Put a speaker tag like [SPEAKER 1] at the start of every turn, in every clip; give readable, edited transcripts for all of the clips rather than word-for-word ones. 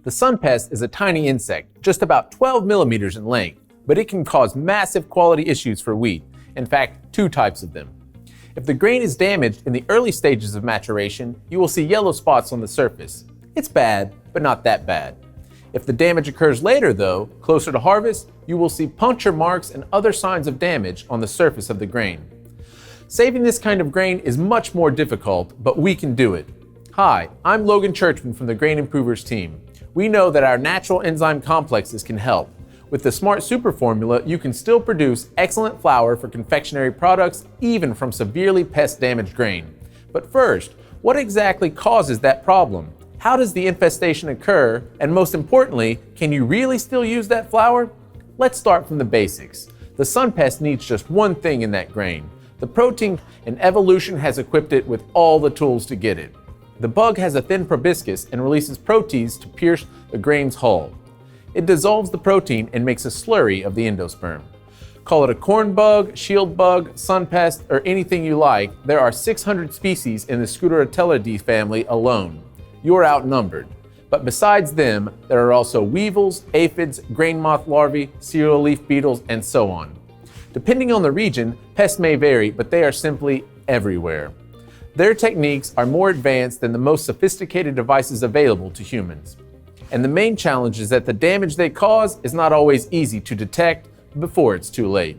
[SPEAKER 1] The sun pest is a tiny insect, just about 12 millimeters in length, but it can cause massive quality issues for wheat. In fact, two types of them. If the grain is damaged in the early stages of maturation, you will see yellow spots on the surface. It's bad, but not that bad. If the damage occurs later though, closer to harvest, you will see puncture marks and other signs of damage on the surface of the grain. Saving this kind of grain is much more difficult, but we can do it. Hi, I'm Logan Churchman from the Grain Improvers team. We know that our natural enzyme complexes can help. With the Smart Super formula, you can still produce excellent flour for confectionery products, even from severely pest-damaged grain. But first, what exactly causes that problem? How does the infestation occur? And most importantly, can you really still use that flour? Let's start from the basics. The sun pest needs just one thing in that grain: the protein, and evolution has equipped it with all the tools to get it. The bug has a thin proboscis and releases proteins to pierce the grain's hull. It dissolves the protein and makes a slurry of the endosperm. Call it a corn bug, shield bug, sun pest, or anything you like, there are 600 species in the Scuteratellidea family alone. You're outnumbered. But besides them, there are also weevils, aphids, grain moth larvae, cereal leaf beetles, and so on. Depending on the region, pests may vary, but they are simply everywhere. Their techniques are more advanced than the most sophisticated devices available to humans. And the main challenge is that the damage they cause is not always easy to detect before it's too late.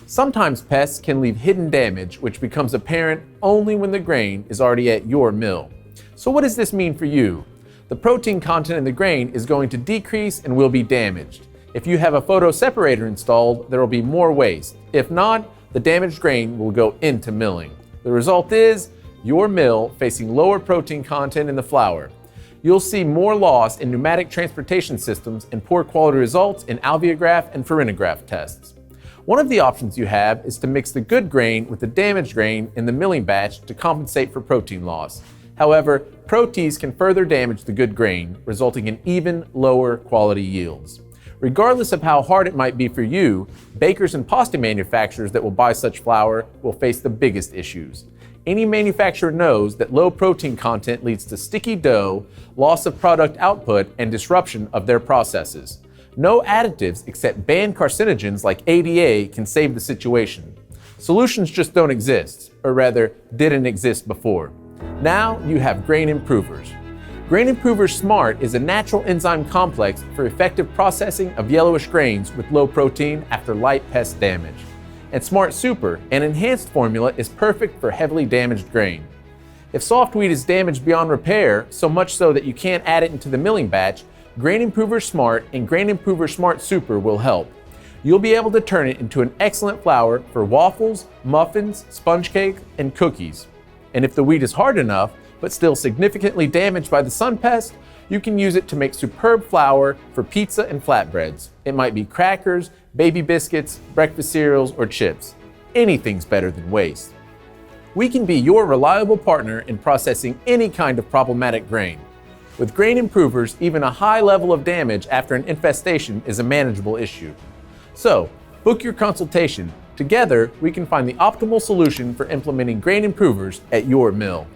[SPEAKER 1] Sometimes pests can leave hidden damage, which becomes apparent only when the grain is already at your mill. So what does this mean for you? The protein content in the grain is going to decrease and will be damaged. If you have a photo separator installed, there will be more waste. If not, the damaged grain will go into milling. The result is your mill facing lower protein content in the flour. You'll see more loss in pneumatic transportation systems and poor quality results in alveograph and farinograph tests. One of the options you have is to mix the good grain with the damaged grain in the milling batch to compensate for protein loss. However, proteins can further damage the good grain, resulting in even lower quality yields. Regardless of how hard it might be for you, bakers and pasta manufacturers that will buy such flour will face the biggest issues. Any manufacturer knows that low protein content leads to sticky dough, loss of product output, and disruption of their processes. No additives except banned carcinogens like ADA can save the situation. Solutions just don't exist, or rather, didn't exist before. Now you have Grain Improvers. Grain Improvers Smart is a natural enzyme complex for effective processing of yellowish grains with low protein after light pest damage. And Smart Super, an enhanced formula, is perfect for heavily damaged grain. If soft wheat is damaged beyond repair, so much so that you can't add it into the milling batch, Grain Improver Smart and Grain Improver Smart Super will help. You'll be able to turn it into an excellent flour for waffles, muffins, sponge cake, and cookies. And if the wheat is hard enough, but still significantly damaged by the sun pest, you can use it to make superb flour for pizza and flatbreads. It might be crackers, baby biscuits, breakfast cereals, or chips. Anything's better than waste. We can be your reliable partner in processing any kind of problematic grain. With Grain Improvers, even a high level of damage after an infestation is a manageable issue. So, book your consultation. Together, we can find the optimal solution for implementing Grain Improvers at your mill.